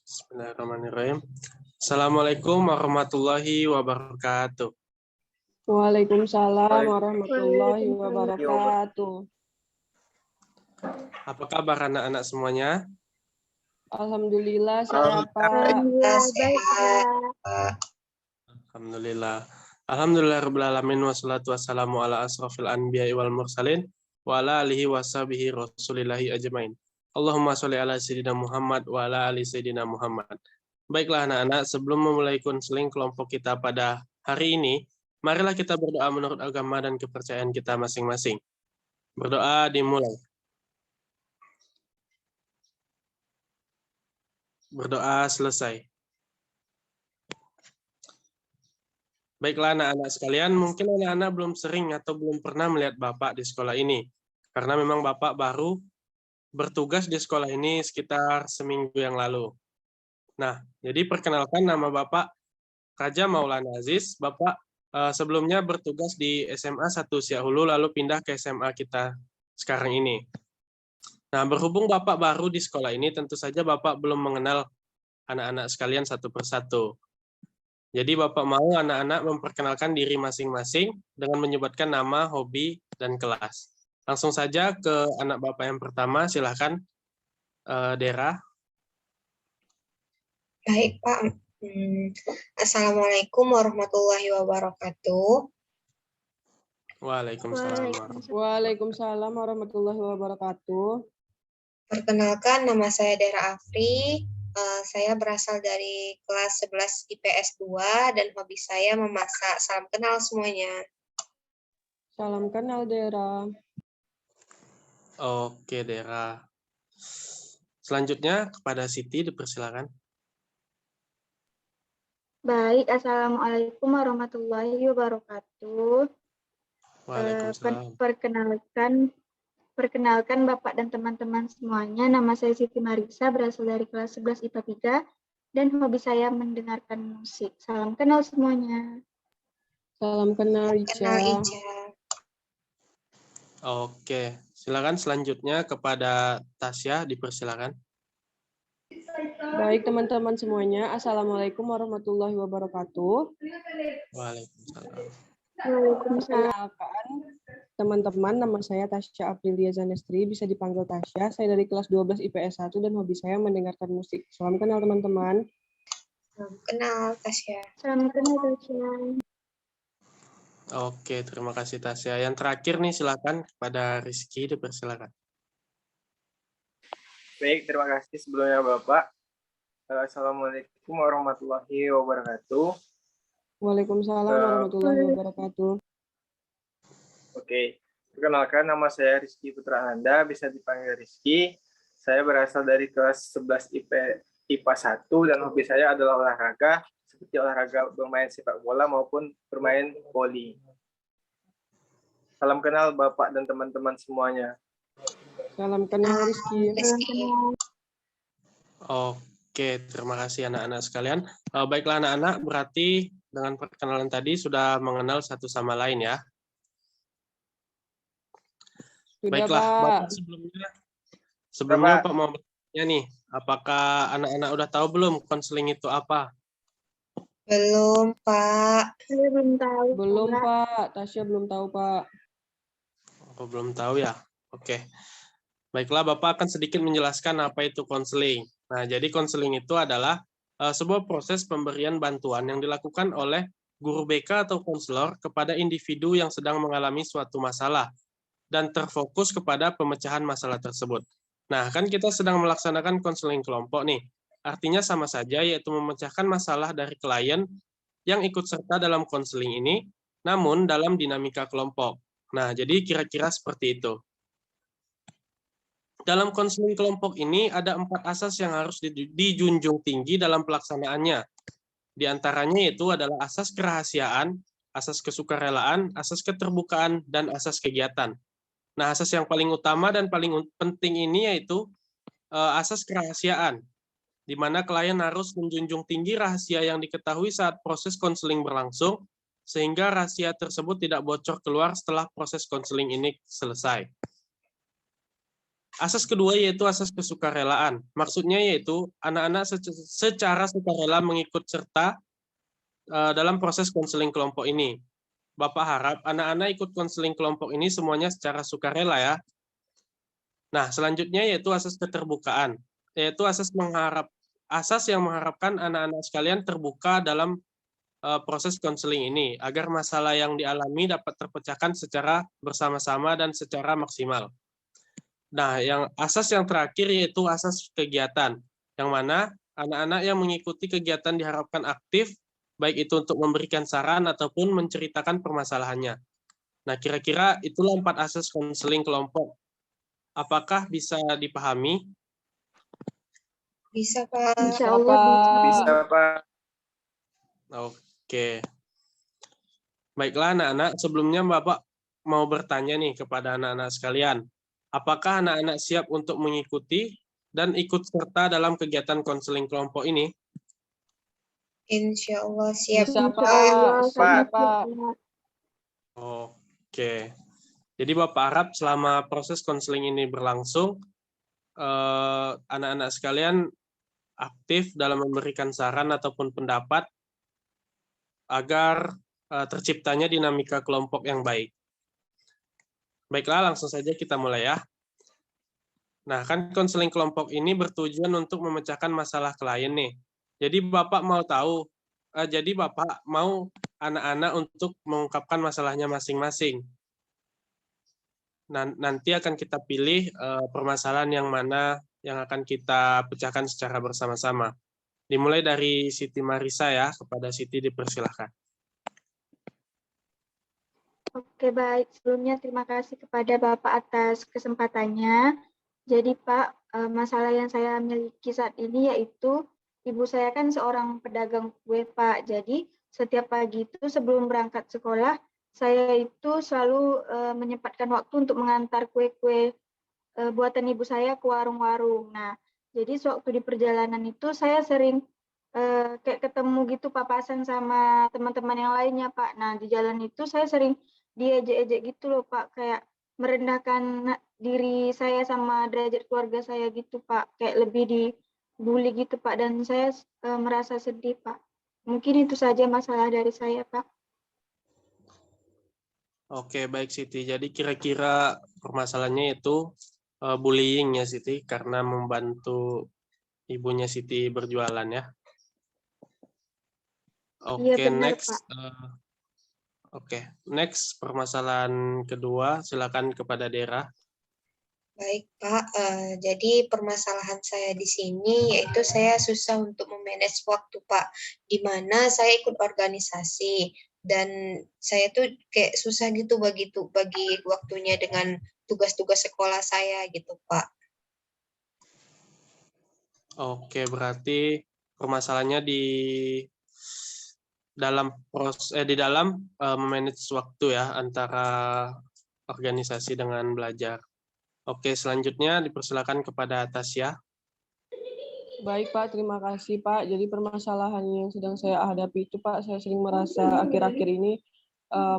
Bismillahirrahmanirrahim. Assalamualaikum warahmatullahi wabarakatuh. Waalaikumsalam warahmatullahi wabarakatuh. Apa kabar anak-anak semuanya? Alhamdulillah sehat, Pak. Alhamdulillah. Alhamdulillah rabbil alamin wassalatu wassalamu ala asrofil anbiya'i wal mursalin wa ala alihi washabihi rasulillahi ajmain. Allahumma sholli ala sayyidina Muhammad wa ala ali sayyidina Muhammad. Baiklah anak-anak, sebelum memulai konseling kelompok kita pada hari ini, marilah kita berdoa menurut agama dan kepercayaan kita masing-masing. Berdoa dimulai. Berdoa selesai. Baiklah anak-anak sekalian, mungkin anak-anak belum sering atau belum pernah melihat Bapak di sekolah ini. Karena memang Bapak baru bertugas di sekolah ini sekitar seminggu yang lalu. Nah, jadi perkenalkan nama Bapak Raja Maulana Aziz. Bapak sebelumnya bertugas di SMA 1 Siak Hulu, lalu pindah ke SMA kita sekarang ini. Nah, berhubung Bapak baru di sekolah ini, tentu saja Bapak belum mengenal anak-anak sekalian satu persatu. Jadi Bapak mau anak-anak memperkenalkan diri masing-masing dengan menyebutkan nama, hobi, dan kelas. Langsung saja ke anak Bapak yang pertama, silahkan Dera. Baik, Pak. Assalamualaikum warahmatullahi wabarakatuh. Waalaikumsalam. Waalaikumsalam warahmatullahi wabarakatuh. Perkenalkan, nama saya Dera Afri. Saya berasal dari kelas 11 IPS 2 dan hobi saya memasak. Salam kenal semuanya. Salam kenal, Dera. Oke, Dera. Selanjutnya kepada Siti, dipersilakan. Baik, Assalamualaikum warahmatullahi wabarakatuh. Waalaikumsalam. Perkenalkan Bapak dan teman-teman semuanya, nama saya Siti Marisa, berasal dari kelas 11 IPA 3, dan hobi saya mendengarkan musik. Salam kenal semuanya. Salam kenal, Kenal Ica. Ica. Oke, silakan selanjutnya kepada Tasya, dipersilakan. Baik, teman-teman semuanya. Assalamualaikum warahmatullahi wabarakatuh. Waalaikumsalam. Perkenalkan, teman-teman, nama saya Tasya Aprilia Zanestri, bisa dipanggil Tasya. Saya dari kelas 12 IPS 1 dan hobi saya mendengarkan musik. Salam kenal, teman-teman. Salam kenal, Tasya. Salam kenal, Tasya. Oke, terima kasih Tasya. Yang terakhir nih, silakan kepada Rizky, dipersilakan. Baik, terima kasih sebelumnya Bapak. Assalamualaikum warahmatullahi wabarakatuh. Waalaikumsalam warahmatullahi wabarakatuh. Oke, perkenalkan nama saya Rizky Putra Ananda, bisa dipanggil Rizky. Saya berasal dari kelas 11 IPA 1 dan hobi saya adalah olahraga, seperti olahraga bermain sepak bola maupun bermain voli. Salam kenal Bapak dan teman-teman semuanya. Salam kenal, Rizky. Oke, terima kasih anak-anak sekalian. Baiklah anak-anak, berarti dengan perkenalan tadi sudah mengenal satu sama lain ya. Sudah, Baiklah, Pak. Bapak sebelumnya Pak mau bertanya nih, apakah anak-anak udah tahu belum konseling itu apa? Belum, Pak. Saya belum tahu. Belum, Pak. Tasya belum tahu, Pak. Oh, belum tahu ya? Oke. Baiklah, Bapak akan sedikit menjelaskan apa itu konseling. Nah, jadi konseling itu adalah sebuah proses pemberian bantuan yang dilakukan oleh guru BK atau konselor kepada individu yang sedang mengalami suatu masalah dan terfokus kepada pemecahan masalah tersebut. Nah, kan kita sedang melaksanakan konseling kelompok nih. Artinya sama saja, yaitu memecahkan masalah dari klien yang ikut serta dalam konseling ini, namun dalam dinamika kelompok. Nah, jadi kira-kira seperti itu. Dalam konseling kelompok ini ada 4 asas yang harus dijunjung tinggi dalam pelaksanaannya. Di antaranya itu adalah asas kerahasiaan, asas kesukarelaan, asas keterbukaan, dan asas kegiatan. Nah, asas yang paling utama dan paling penting ini yaitu asas kerahasiaan, di mana klien harus menjunjung tinggi rahasia yang diketahui saat proses konseling berlangsung, sehingga rahasia tersebut tidak bocor keluar setelah proses konseling ini selesai. Asas kedua yaitu asas kesukarelaan. Maksudnya yaitu anak-anak secara sukarela mengikut serta dalam proses konseling kelompok ini. Bapak harap anak-anak ikut konseling kelompok ini semuanya secara sukarela ya. Nah, selanjutnya yaitu asas keterbukaan, yaitu asas yang mengharapkan anak-anak sekalian terbuka dalam proses konseling ini agar masalah yang dialami dapat terpecahkan secara bersama-sama dan secara maksimal. Nah, asas yang terakhir yaitu asas kegiatan, yang mana anak-anak yang mengikuti kegiatan diharapkan aktif, baik itu untuk memberikan saran ataupun menceritakan permasalahannya. Nah, kira-kira itulah 4 asas konseling kelompok. Apakah bisa dipahami? Bisa, Pak. Insya Allah bisa. Bisa, Pak. Oke. Baiklah anak-anak, sebelumnya Bapak mau bertanya nih kepada anak-anak sekalian. Apakah anak-anak siap untuk mengikuti dan ikut serta dalam kegiatan konseling kelompok ini? Insya Allah siap, Bisa, Insya Pak. Allah, Siap, Pak. Pak. Oke. Jadi Bapak harap selama proses konseling ini berlangsung, anak-anak sekalian aktif dalam memberikan saran ataupun pendapat agar terciptanya dinamika kelompok yang baik. Baiklah, langsung saja kita mulai ya. Nah, kan konseling kelompok ini bertujuan untuk memecahkan masalah klien nih. Jadi Bapak mau tahu, jadi Bapak mau anak-anak untuk mengungkapkan masalahnya masing-masing. Nanti akan kita pilih permasalahan yang mana yang akan kita pecahkan secara bersama-sama. Dimulai dari Siti Marisa ya, kepada Siti dipersilahkan. Oke, baik. Sebelumnya terima kasih kepada Bapak atas kesempatannya. Jadi Pak, masalah yang saya miliki saat ini yaitu ibu saya kan seorang pedagang kue Pak. Jadi setiap pagi itu sebelum berangkat sekolah, saya itu selalu menyempatkan waktu untuk mengantar kue-kue buatan ibu saya ke warung-warung. Nah, jadi sewaktu di perjalanan itu saya sering kayak ketemu gitu papasan sama teman-teman yang lainnya Pak. Nah, di jalan itu saya sering diejek-ejek gitu loh Pak, kayak merendahkan diri saya sama derajat keluarga saya gitu Pak, kayak lebih dibully gitu Pak, dan saya merasa sedih Pak. Mungkin itu saja masalah dari saya Pak. Oke, baik Siti. Jadi kira-kira permasalahannya itu bullying ya Siti, karena membantu ibunya Siti berjualan ya. Iya Oke, benar next. Pak. Oke, next permasalahan kedua, silakan kepada Dera. Baik, Pak. Jadi permasalahan saya di sini yaitu saya susah untuk memanage waktu, Pak. Di mana saya ikut organisasi dan saya tuh kayak susah gitu bagi waktunya dengan tugas-tugas sekolah saya gitu, Pak. Oke, berarti permasalahannya di dalam memanage waktu ya antara organisasi dengan belajar. Oke, selanjutnya dipersilakan kepada Tasya. Baik, Pak. Terima kasih, Pak. Jadi permasalahan yang sedang saya hadapi itu, Pak, saya sering merasa akhir-akhir ini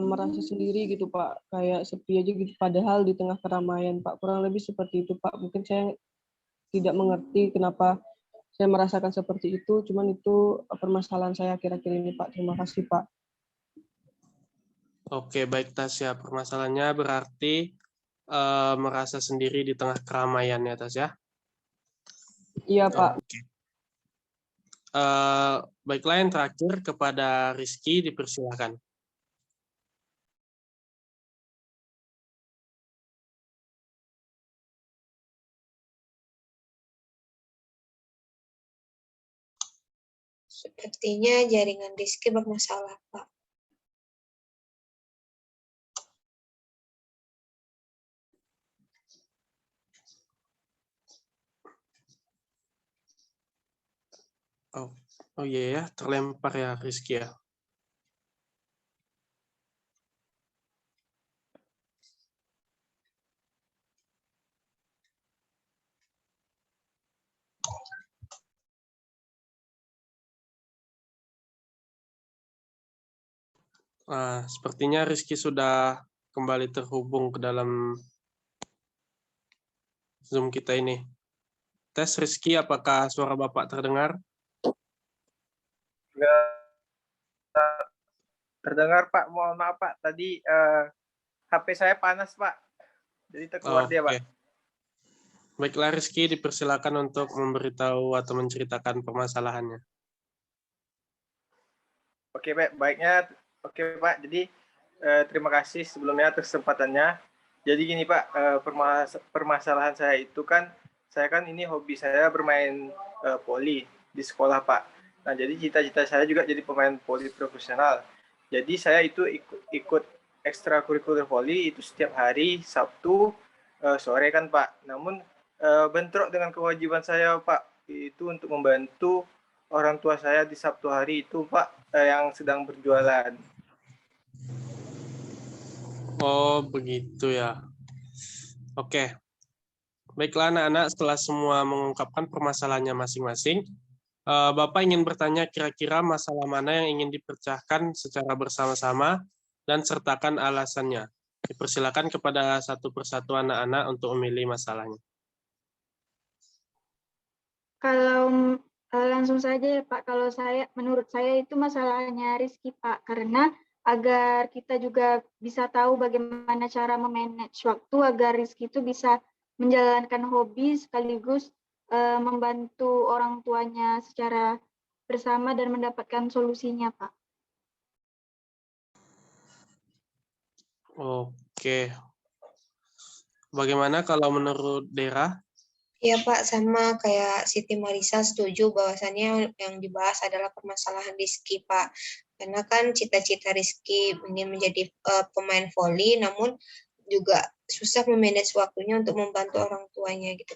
merasa sendiri gitu, Pak. Kayak sepi aja gitu, padahal di tengah keramaian, Pak. Kurang lebih seperti itu, Pak. Mungkin saya tidak mengerti kenapa saya merasakan seperti itu, cuman itu permasalahan saya akhir-akhir ini, Pak. Terima kasih, Pak. Oke, baik Tasya. Permasalahannya berarti merasa sendiri di tengah keramaian ya, Tasya? Iya, Pak. Oke. Baiklah, yang terakhir kepada Rizky, dipersilakan. Sepertinya jaringan Rizky bermasalah, Pak. Oh iya ya, terlempar ya Rizky ya. Sepertinya Rizky sudah kembali terhubung ke dalam Zoom kita ini. Tes Rizky, apakah suara Bapak terdengar? Nggak terdengar, Pak. Mohon maaf, Pak. Tadi HP saya panas, Pak. Jadi terkeluar dia, Pak. Oke. Baiklah Rizky, dipersilakan untuk memberitahu atau menceritakan permasalahannya. Oke, Pak. Baiknya, oke, Pak. Jadi terima kasih sebelumnya atas kesempatannya. Jadi gini, Pak, permasalahan saya itu kan, saya kan ini hobi saya bermain voli di sekolah, Pak. Nah, jadi cita-cita saya juga jadi pemain voli profesional. Jadi saya itu ikut ekstrakurikuler voli itu setiap hari Sabtu sore kan, Pak. Namun bentrok dengan kewajiban saya, Pak, itu untuk membantu orang tua saya di Sabtu hari itu, Pak, yang sedang berjualan. Oh, begitu ya. Oke. Baiklah anak-anak, setelah semua mengungkapkan permasalahannya masing-masing, Bapak ingin bertanya kira-kira masalah mana yang ingin dipecahkan secara bersama-sama dan sertakan alasannya. Dipersilakan kepada satu persatu anak-anak untuk memilih masalahnya. Kalau langsung saja ya Pak, kalau menurut saya itu masalahnya Rizky Pak, karena agar kita juga bisa tahu bagaimana cara memanage waktu agar Rizky itu bisa menjalankan hobi sekaligus membantu orang tuanya secara bersama dan mendapatkan solusinya Pak. Oke. Bagaimana kalau menurut Dera? Ya Pak, sama kayak Siti Marisa setuju bahwasannya yang dibahas adalah permasalahan Rizky Pak. Karena kan cita-cita Rizky ingin menjadi pemain voli, namun juga susah memanage waktunya untuk membantu orang tuanya gitu.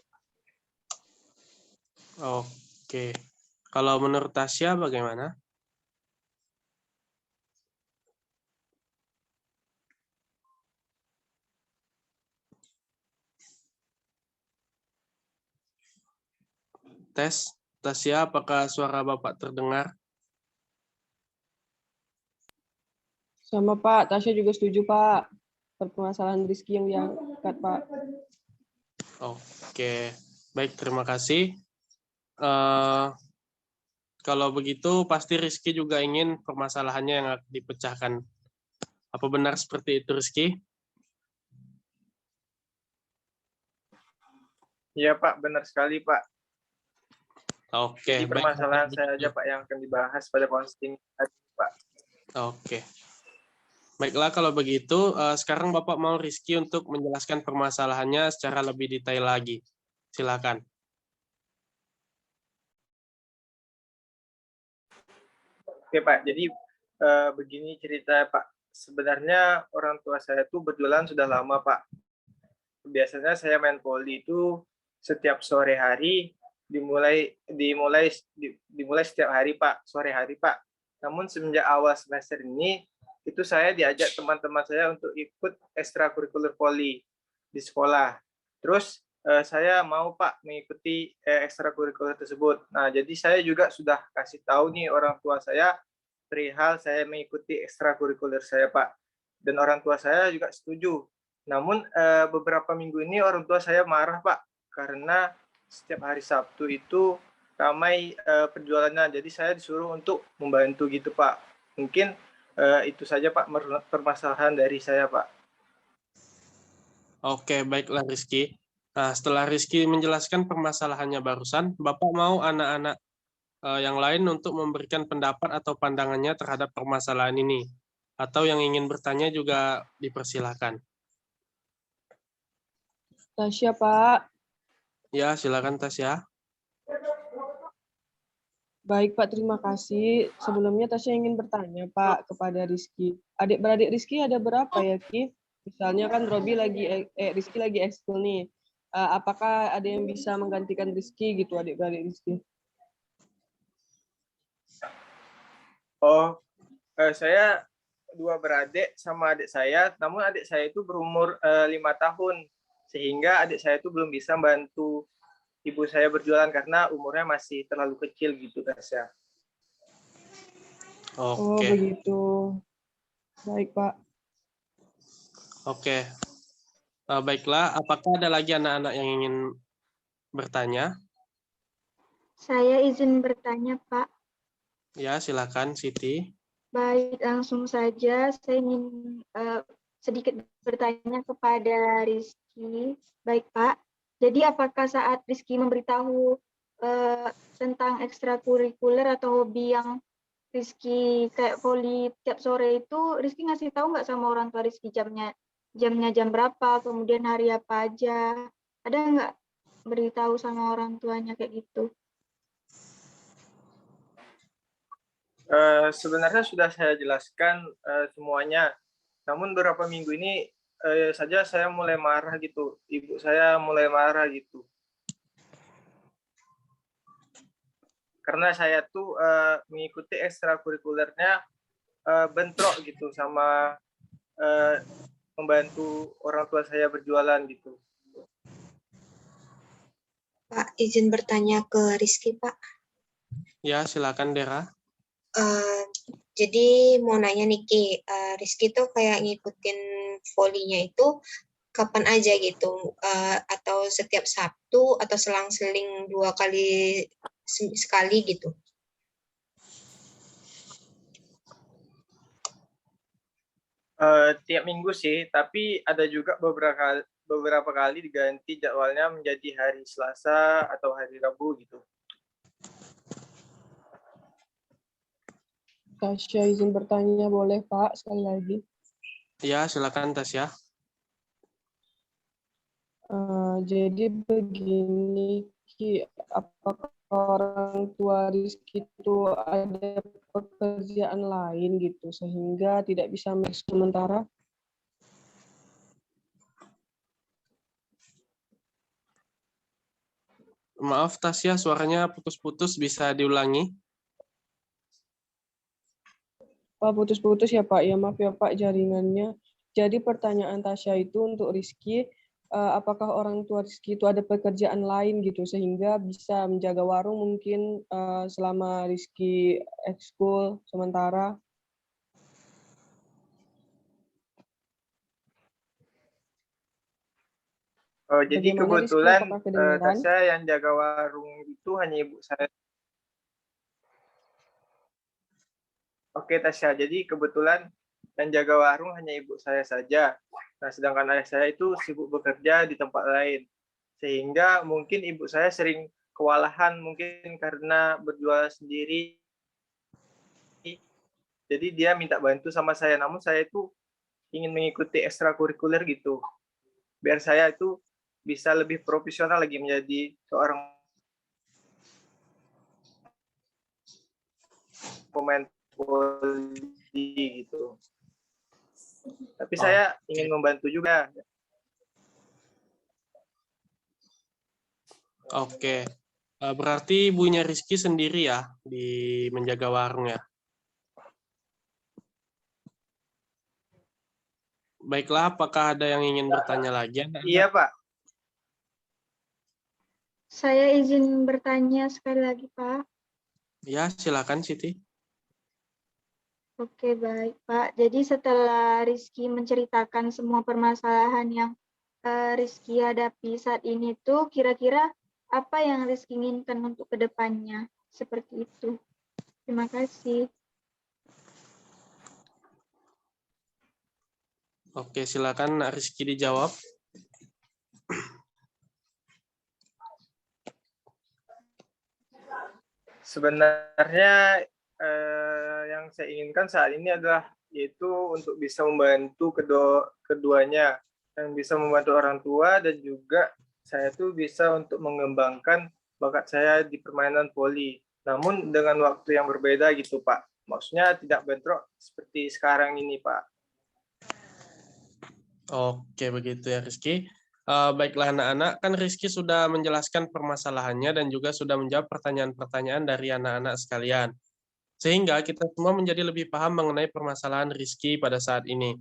Oke. Kalau menurut Tasya bagaimana? Tes, Tasya, apakah suara Bapak terdengar? Sama Pak, Tasya juga setuju Pak. Permasalahan Rizky yang diangkat Pak. Oke, baik, terima kasih. Kalau begitu, pasti Rizky juga ingin permasalahannya yang dipecahkan. Apa benar seperti itu, Rizky? Iya, Pak, benar sekali, Pak. Oke, Jadi permasalahan saya aja, Pak, yang akan dibahas pada konsting tadi, Pak. Oke. Baiklah, kalau begitu, sekarang Bapak mau Rizky untuk menjelaskan permasalahannya secara lebih detail lagi. Silakan. Oke, Pak. Jadi begini cerita, Pak. Sebenarnya orang tua saya itu berjualan sudah lama, Pak. Biasanya saya main voli itu setiap sore hari, dimulai setiap hari, Pak, sore hari, Pak. Namun semenjak awal semester ini, itu saya diajak teman-teman saya untuk ikut ekstrakurikuler voli di sekolah. Terus saya mau, Pak, mengikuti ekstrakurikuler tersebut. Nah, jadi saya juga sudah kasih tahu nih orang tua saya perihal saya mengikuti ekstrakurikuler saya, Pak. Dan orang tua saya juga setuju. Namun beberapa minggu ini orang tua saya marah, Pak, karena setiap hari Sabtu itu ramai penjualannya. Jadi saya disuruh untuk membantu gitu, Pak. Mungkin itu saja, Pak, permasalahan dari saya, Pak. Oke, baiklah Rizky. Nah, setelah Rizky menjelaskan permasalahannya barusan, Bapak mau anak-anak yang lain untuk memberikan pendapat atau pandangannya terhadap permasalahan ini. Atau yang ingin bertanya juga dipersilakan. Tasya Pak. Ya, silakan Tasya. Baik Pak, terima kasih. Sebelumnya Tasya ingin bertanya Pak kepada Rizky. Adik-beradik Rizky ada berapa ya Ki? Misalnya kan Rizky lagi ekskul nih. Apakah ada yang bisa menggantikan Rizky gitu adik-beradik Rizky? Oh, saya 2 beradik sama adik saya, namun adik saya itu berumur 5 tahun, sehingga adik saya itu belum bisa bantu ibu saya berjualan karena umurnya masih terlalu kecil gitu, Tasya. Oh Oke, begitu. Baik Pak. oke. Baiklah, apakah ada lagi anak-anak yang ingin bertanya? Saya izin bertanya, Pak. Ya, silakan Siti. Baik, langsung saja saya ingin sedikit bertanya kepada Rizky. Baik, Pak. Jadi apakah saat Rizky memberitahu tentang ekstrakurikuler atau hobi yang Rizky kayak voli tiap sore itu, Rizky ngasih tahu nggak sama orang tua Rizky jamnya jam berapa, kemudian hari apa aja? Ada nggak beritahu sama orang tuanya kayak gitu? Sebenarnya sudah saya jelaskan semuanya. Namun beberapa minggu ini saja saya mulai marah gitu. Ibu saya mulai marah gitu. Karena saya tuh mengikuti ekstrakurikulernya bentrok gitu sama membantu orang tua saya berjualan gitu. Pak, izin bertanya ke Rizky, Pak. Ya, silakan Dera. Jadi mau nanya nih Ki, Rizky tuh kayak ngikutin volinya itu kapan aja gitu, atau setiap Sabtu atau selang-seling 2 kali sekali gitu? Tiap minggu sih, tapi ada juga beberapa kali diganti jadwalnya menjadi hari Selasa atau hari Rabu gitu. Tasya izin bertanya boleh Pak sekali lagi. Ya, silakan Tasya. Jadi begini Ki, apakah orang tua Rizky itu ada pekerjaan lain gitu sehingga tidak bisa sementara? Maaf Tasya, suaranya putus-putus, bisa diulangi? Pak putus-putus ya Pak, ya maaf ya Pak jaringannya. Jadi pertanyaan Tasya itu untuk Rizky, apakah orang tua Rizky itu ada pekerjaan lain gitu sehingga bisa menjaga warung mungkin selama Rizky ekskul sementara? Jadi Bagaimana Rizky, kebetulan apakah kedengaran? Tasya yang jaga warung itu hanya ibu saya. Oke Tasya, jadi kebetulan yang jaga warung hanya ibu saya saja. Nah, sedangkan ayah saya itu sibuk bekerja di tempat lain. Sehingga mungkin ibu saya sering kewalahan mungkin karena berjual sendiri. Jadi dia minta bantu sama saya, namun saya itu ingin mengikuti ekstrakurikuler gitu. Biar saya itu bisa lebih profesional lagi menjadi seorang pemain voli gitu. Tapi saya ingin membantu juga. Oke. Berarti ibunya Rizky sendiri ya di menjaga warung ya? Baiklah, apakah ada yang ingin bertanya lagi? Iya Pak. Saya izin bertanya sekali lagi, Pak. Ya, silakan Siti. Oke, baik, Pak. Jadi setelah Rizky menceritakan semua permasalahan yang Rizky hadapi saat ini tuh, kira-kira apa yang Rizky inginkan untuk kedepannya? Seperti itu. Terima kasih. Oke, silakan Rizky dijawab. Sebenarnya yang saya inginkan saat ini adalah yaitu untuk bisa membantu keduanya, yang bisa membantu orang tua dan juga saya tuh bisa untuk mengembangkan bakat saya di permainan voli. Namun dengan waktu yang berbeda gitu Pak. Maksudnya tidak bentrok seperti sekarang ini Pak. Oke, begitu ya Rizky. Baiklah anak-anak, kan Rizky sudah menjelaskan permasalahannya dan juga sudah menjawab pertanyaan-pertanyaan dari anak-anak sekalian. Sehingga kita semua menjadi lebih paham mengenai permasalahan Rizky pada saat ini.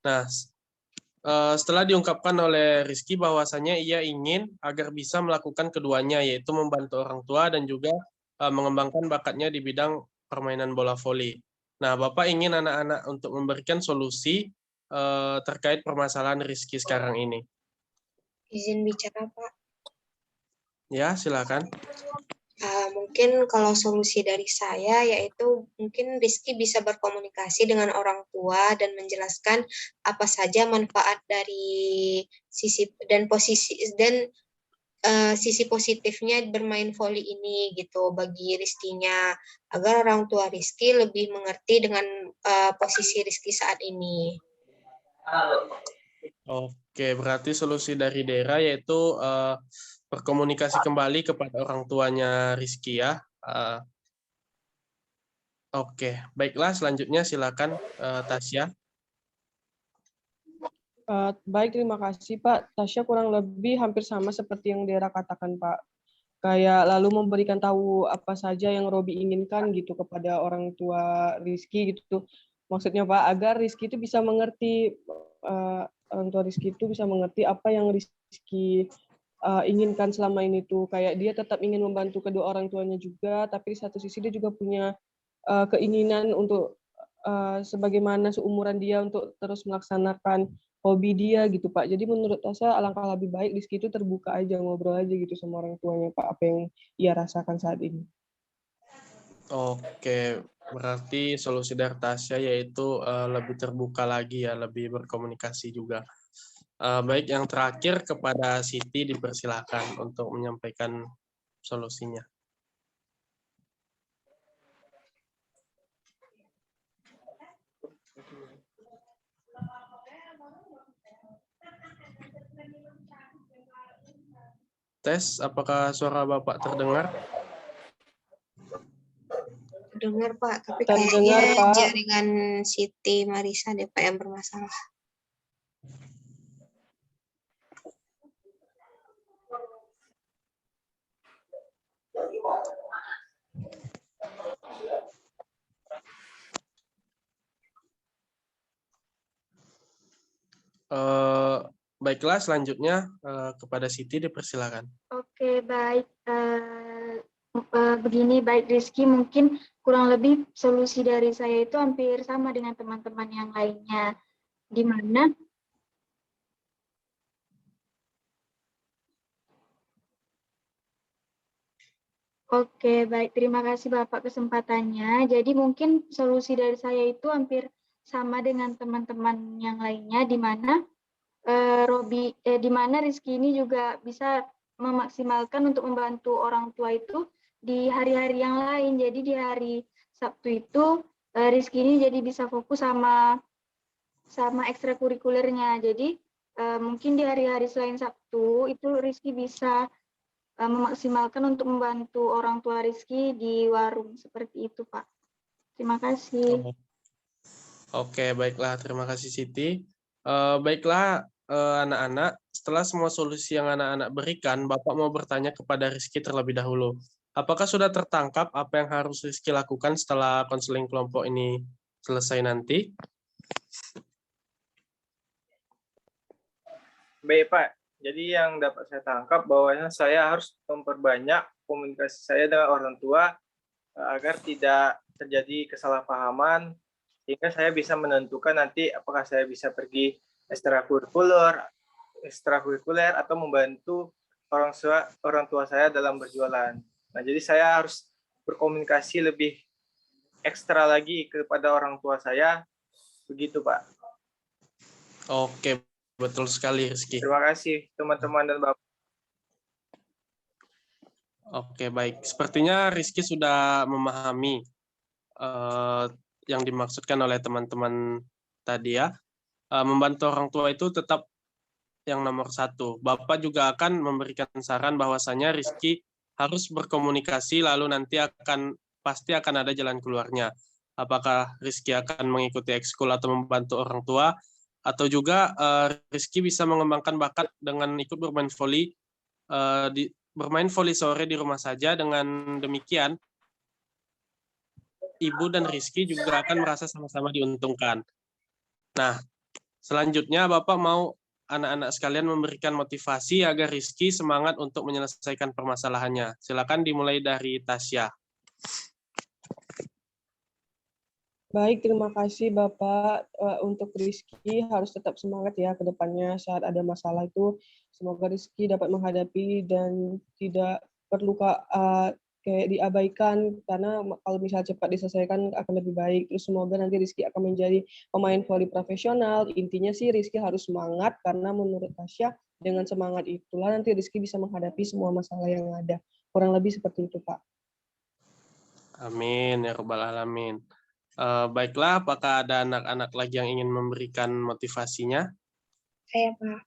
Nah, setelah diungkapkan oleh Rizky bahwasannya ia ingin agar bisa melakukan keduanya, yaitu membantu orang tua dan juga mengembangkan bakatnya di bidang permainan bola voli. Nah, Bapak ingin anak-anak untuk memberikan solusi terkait permasalahan Rizky sekarang ini. Izin bicara, Pak. Ya, silakan. Mungkin kalau solusi dari saya yaitu mungkin Rizky bisa berkomunikasi dengan orang tua dan menjelaskan apa saja manfaat dari sisi dan sisi positifnya bermain voli ini gitu bagi Rizky-nya, agar orang tua Rizky lebih mengerti dengan posisi Rizky saat ini. Oke, berarti solusi dari Dera yaitu berkomunikasi kembali kepada orang tuanya Rizky ya. Oke, baiklah selanjutnya silakan Tasya. Baik, terima kasih Pak. Tasya kurang lebih hampir sama seperti yang Dera katakan Pak. Kayak lalu memberikan tahu apa saja yang Robi inginkan gitu kepada orang tua Rizky gitu. Maksudnya Pak, agar Rizky itu bisa mengerti, orang tua Rizky itu bisa mengerti apa yang Rizky inginkan selama ini tuh. Kayak dia tetap ingin membantu kedua orang tuanya juga, tapi di satu sisi dia juga punya keinginan untuk sebagaimana seumuran dia untuk terus melaksanakan hobi dia gitu Pak. Jadi menurut saya alangkah lebih baik Rizky itu terbuka aja, ngobrol aja gitu sama orang tuanya Pak, apa yang ia rasakan saat ini. Oke, berarti solusi dari Tasya yaitu lebih terbuka lagi ya, lebih berkomunikasi juga. Baik, yang terakhir kepada Siti dipersilakan untuk menyampaikan solusinya. Tes, apakah suara Bapak terdengar? Dengar Pak, tapi Terdengar, kayaknya Pak. jaringan Siti Marisa deh Pak yang bermasalah. Baiklah, selanjutnya kepada Siti dipersilakan. Oke, baik. Begini, baik Rizky, mungkin kurang lebih solusi dari saya itu hampir sama dengan teman-teman yang lainnya. Di mana Oke, baik. Terima kasih Bapak kesempatannya. Jadi mungkin solusi dari saya itu hampir sama dengan teman-teman yang lainnya, di mana di mana Rizky ini juga bisa memaksimalkan untuk membantu orang tua itu di hari-hari yang lain. Jadi di hari Sabtu itu Rizky ini jadi bisa fokus sama ekstrakurikulernya. Jadi mungkin di hari-hari selain Sabtu itu Rizky bisa memaksimalkan untuk membantu orang tua Rizky di warung seperti itu, Pak. Terima kasih. Oke, baiklah. Terima kasih, Siti. Baiklah, anak-anak. Setelah semua solusi yang anak-anak berikan, Bapak mau bertanya kepada Rizky terlebih dahulu. Apakah sudah tertangkap apa yang harus Rizky lakukan setelah konseling kelompok ini selesai nanti? Baik Pak, jadi yang dapat saya tangkap bahwasanya saya harus memperbanyak komunikasi saya dengan orang tua agar tidak terjadi kesalahpahaman, sehingga saya bisa menentukan nanti apakah saya bisa pergi ekstrakurikuler atau membantu orang tua saya dalam berjualan. Nah, jadi saya harus berkomunikasi lebih ekstra lagi kepada orang tua saya, begitu Pak. Oke, betul sekali, Rizky. Terima kasih teman-teman dan Bapak. Oke, baik. Sepertinya Rizky sudah memahami yang dimaksudkan oleh teman-teman tadi ya. Membantu orang tua itu tetap yang nomor satu. Bapak juga akan memberikan saran bahwasanya Rizky harus berkomunikasi, lalu nanti pasti akan ada jalan keluarnya. Apakah Rizky akan mengikuti ekskul atau membantu orang tua, atau juga Rizky bisa mengembangkan bakat dengan ikut bermain voli sore di rumah saja. Dengan demikian, Ibu dan Rizky juga akan merasa sama-sama diuntungkan. Nah, selanjutnya Bapak mau anak-anak sekalian memberikan motivasi agar Rizky semangat untuk menyelesaikan permasalahannya. Silakan dimulai dari Tasya. Baik, terima kasih Bapak. Untuk Rizky harus tetap semangat ya ke depannya saat ada masalah itu. Semoga Rizky dapat menghadapi dan tidak perlu kayak diabaikan, karena kalau misalnya cepat diselesaikan akan lebih baik. Terus semoga nanti Rizky akan menjadi pemain voli profesional. Intinya sih Rizky harus semangat, karena menurut Tasya dengan semangat itulah nanti Rizky bisa menghadapi semua masalah yang ada. Kurang lebih seperti itu, Pak. Amin ya rabbal alamin. Baiklah, apakah ada anak-anak lagi yang ingin memberikan motivasinya? Saya, Pak.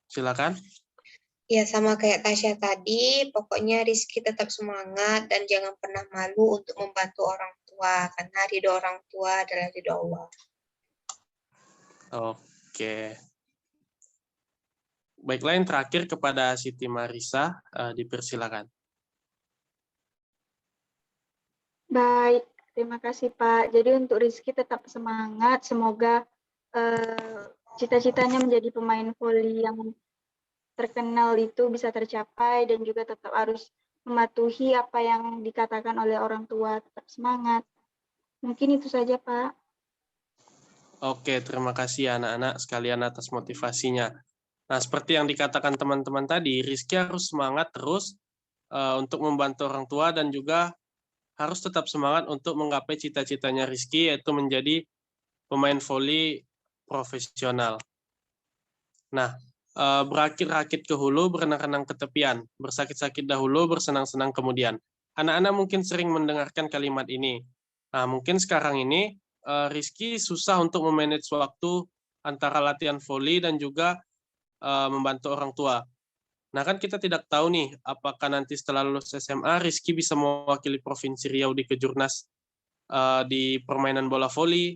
Silakan. Ya, sama kayak Tasya tadi, pokoknya Rizky tetap semangat dan jangan pernah malu untuk membantu orang tua, karena ridho orang tua adalah ridho Allah. Oke. Baiklah, yang terakhir kepada Siti Marisa, dipersilakan. Baik, terima kasih Pak. Jadi untuk Rizky tetap semangat, semoga cita-citanya menjadi pemain voli yang terkenal itu bisa tercapai, dan juga tetap harus mematuhi apa yang dikatakan oleh orang tua, tetap semangat. Mungkin itu saja Pak. Oke, terima kasih anak-anak sekalian atas motivasinya. Nah, seperti yang dikatakan teman-teman tadi, Rizky harus semangat terus untuk membantu orang tua dan juga harus tetap semangat untuk menggapai cita-citanya Rizky, yaitu menjadi pemain voli profesional. Nah, berakit-rakit ke hulu, berenang-renang ke tepian, bersakit-sakit dahulu, bersenang-senang kemudian. Anak-anak mungkin sering mendengarkan kalimat ini. Nah, mungkin sekarang ini Rizky susah untuk memanage waktu antara latihan voli dan juga membantu orang tua. Nah, kan kita tidak tahu nih, apakah nanti setelah lulus SMA, Rizky bisa mewakili Provinsi Riau di Kejurnas di permainan bola voli.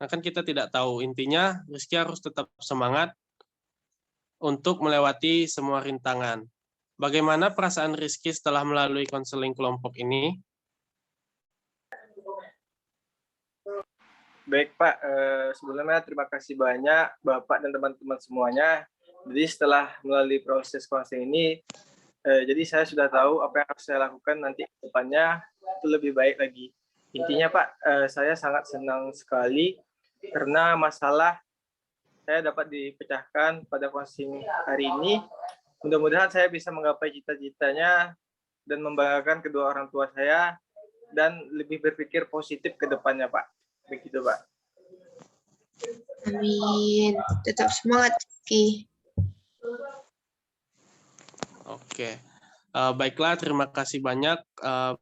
Nah, kan kita tidak tahu. Intinya, Rizky harus tetap semangat untuk melewati semua rintangan. Bagaimana perasaan Rizky setelah melalui konseling kelompok ini? Baik Pak, sebelumnya terima kasih banyak Bapak dan teman-teman semuanya. Jadi setelah melalui proses konseling ini, jadi saya sudah tahu apa yang harus saya lakukan nanti ke depannya itu lebih baik lagi. Intinya Pak, saya sangat senang sekali karena masalah saya dapat dipecahkan pada konseling hari ini. Mudah-mudahan saya bisa menggapai cita-citanya dan membanggakan kedua orang tua saya dan lebih berpikir positif ke depannya Pak. Begitu Pak. Amin. Tetap semangat, Rizky. Oke. Baiklah, terima kasih banyak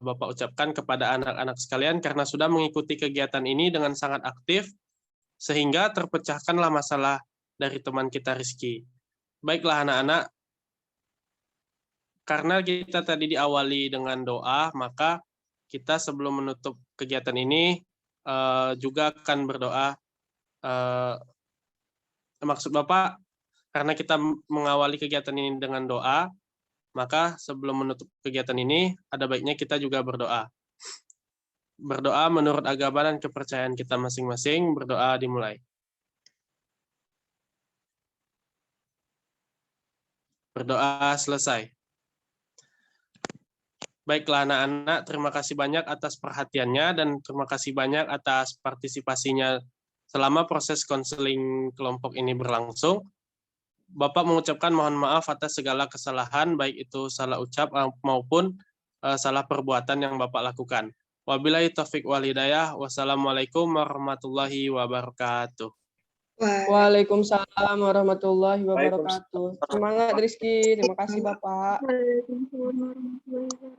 Bapak ucapkan kepada anak-anak sekalian karena sudah mengikuti kegiatan ini dengan sangat aktif, sehingga terpecahkanlah masalah dari teman kita Rizky. Baiklah anak-anak, karena kita tadi diawali dengan doa, maka kita sebelum menutup kegiatan ini juga akan berdoa. Maksud Bapak, karena kita mengawali kegiatan ini dengan doa, maka sebelum menutup kegiatan ini, ada baiknya kita juga berdoa. Berdoa menurut agama dan kepercayaan kita masing-masing, berdoa dimulai. Berdoa selesai. Baiklah anak-anak, terima kasih banyak atas perhatiannya dan terima kasih banyak atas partisipasinya selama proses konseling kelompok ini berlangsung. Bapak mengucapkan mohon maaf atas segala kesalahan, baik itu salah ucap maupun salah perbuatan yang Bapak lakukan. Wabillahi taufik wal hidayah. Wassalamualaikum warahmatullahi wabarakatuh. Waalaikumsalam warahmatullahi wabarakatuh. Semangat Rizky, terima kasih Bapak. Waalaikumsalam warahmatullahi wabarakatuh.